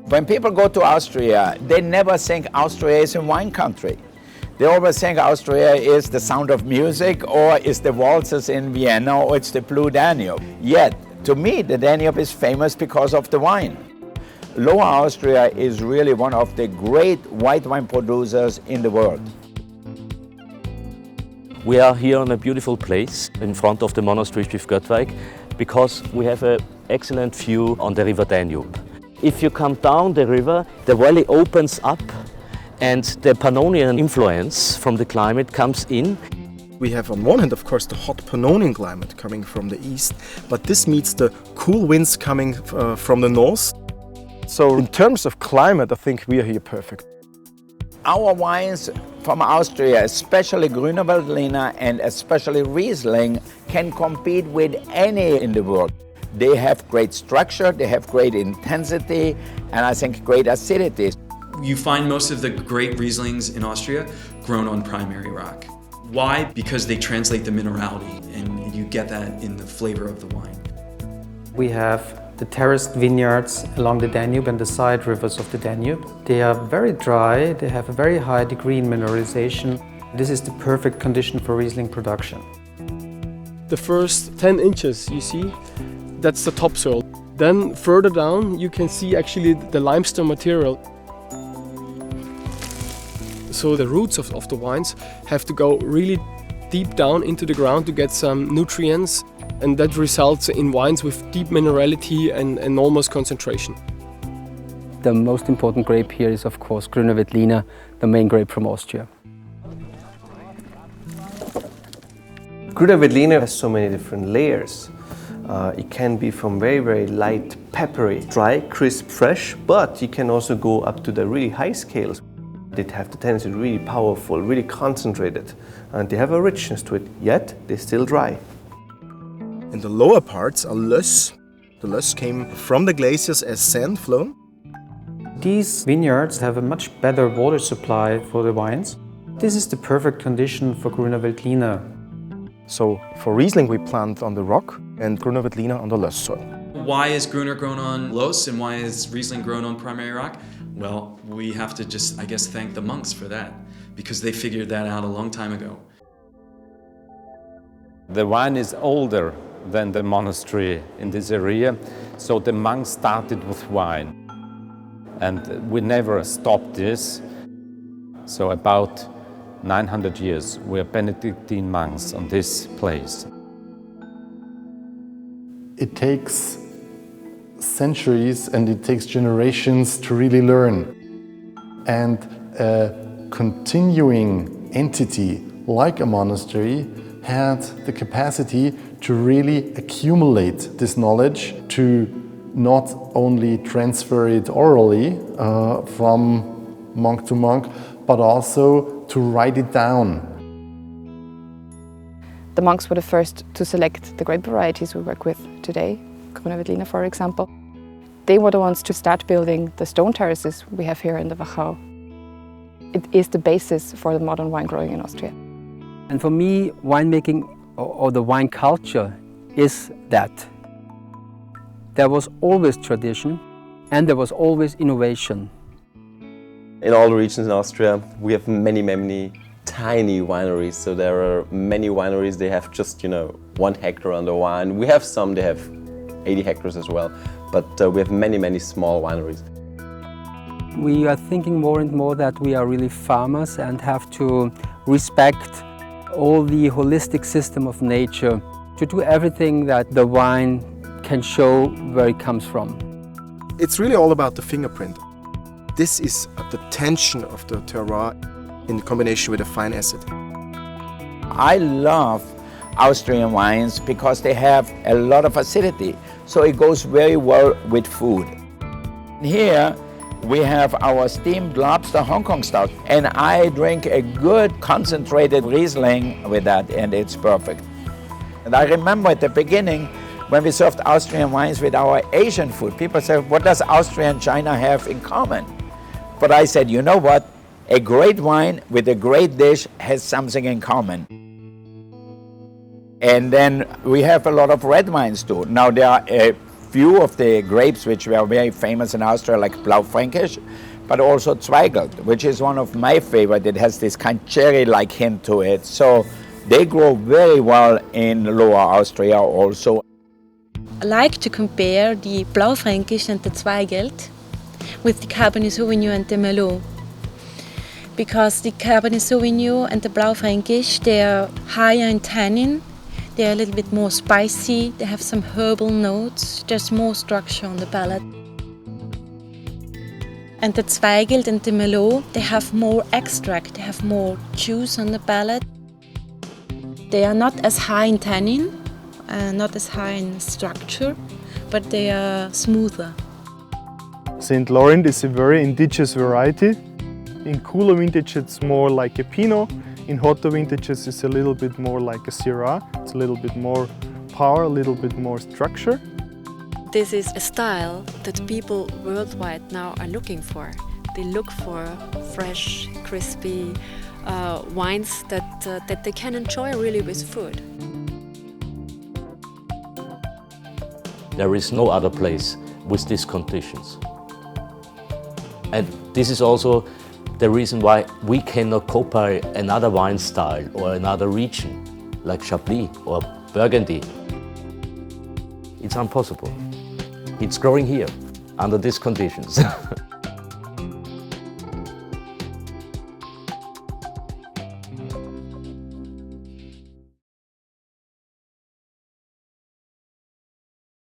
When people go to Austria, they never think Austria is a wine country. They always think Austria is the sound of music, or is the waltzes in Vienna, or it's the blue Danube. Yet, to me, the Danube is famous because of the wine. Lower Austria is really one of the great white wine producers in the world. We are here on a beautiful place in front of the monastery of Göttweig because we have an excellent view on the river Danube. If you come down the river, the valley opens up and the Pannonian influence from the climate comes in. We have on one hand, of course, the hot Pannonian climate coming from the east, but this meets the cool winds coming from the north. So in terms of climate, I think we are here perfect. Our wines from Austria, especially Grüner Veltliner and especially Riesling, can compete with any in the world. They have great structure, they have great intensity, and I think great acidity. You find most of the great Rieslings in Austria grown on primary rock. Why? Because they translate the minerality, and you get that in the flavor of the wine. We have the terraced vineyards along the Danube and the side rivers of the Danube. They are very dry, they have a very high degree in mineralization. This is the perfect condition for Riesling production. The first 10 inches you see, that's the topsoil. Then further down you can see actually the limestone material. So the roots of the wines have to go really deep down into the ground to get some nutrients, and that results in wines with deep minerality and enormous concentration. The most important grape here is of course Grüner Veltliner, the main grape from Austria. Grüner Veltliner has so many different layers. It can be from very, very light, peppery, dry, crisp, fresh, but you can also go up to the really high scales. They have the tendency to be really powerful, really concentrated, and they have a richness to it, yet they're still dry. In the lower parts are löss. The löss came from the glaciers as sand flown. These vineyards have a much better water supply for the wines. This is the perfect condition for Grüner Veltliner. So for Riesling we plant on the rock and Grüner Veltliner on the löss soil. Why is Gruner grown on loess and why is Riesling grown on primary rock? Well, we have to just, I guess, thank the monks for that, because they figured that out a long time ago. The wine is older than the monastery in this area, so the monks started with wine. And we never stopped this. So about 900 years, we are Benedictine monks on this place. It takes centuries and it takes generations to really learn. And a continuing entity like a monastery had the capacity to really accumulate this knowledge, to not only transfer it orally from monk to monk, but also to write it down. The monks were the first to select the grape varieties we work with today, Grüner Veltliner for example. They were the ones to start building the stone terraces we have here in the Wachau. It is the basis for the modern wine growing in Austria. And for me, winemaking or the wine culture is that. There was always tradition and there was always innovation. In all the regions in Austria, we have many tiny wineries. So there are many wineries, they have just, 1 hectare under wine. We have some, they have 80 hectares as well. But we have many small wineries. We are thinking more and more that we are really farmers and have to respect all the holistic system of nature to do everything that the wine can show where it comes from. It's really all about the fingerprint. This is the tension of the terroir in combination with a fine acid. I love Austrian wines because they have a lot of acidity, so it goes very well with food. Here we have our steamed lobster Hong Kong stout, and I drink a good concentrated Riesling with that, and it's perfect. And I remember at the beginning when we served Austrian wines with our Asian food, people said, what does Austria and China have in common? But I said, you know what? A great wine with a great dish has something in common. And then we have a lot of red wines too. Now there are few of the grapes which were very famous in Austria, like Blaufränkisch, but also Zweigelt, which is one of my favorite. It has this kind of cherry-like hint to it. So they grow very well in Lower Austria also. I like to compare the Blaufränkisch and the Zweigelt with the Cabernet Sauvignon and the Merlot. Because the Cabernet Sauvignon and the Blaufränkisch, they are higher in tannin, they are a little bit more spicy, they have some herbal notes, there's more structure on the palate. And the Zweigelt and the Merlot, they have more extract, they have more juice on the palate. They are not as high in tannin, not as high in structure, but they are smoother. St. Laurent is a very indigenous variety. In cooler vintage it's more like a Pinot. In hotter vintages it's a little bit more like a Syrah. It's a little bit more power, a little bit more structure. This is a style that people worldwide now are looking for. They look for fresh, crispy wines that they can enjoy really with food. There is no other place with these conditions. And this is also the reason why we cannot copy another wine style or another region, like Chablis or Burgundy. It's impossible. It's growing here, under these conditions.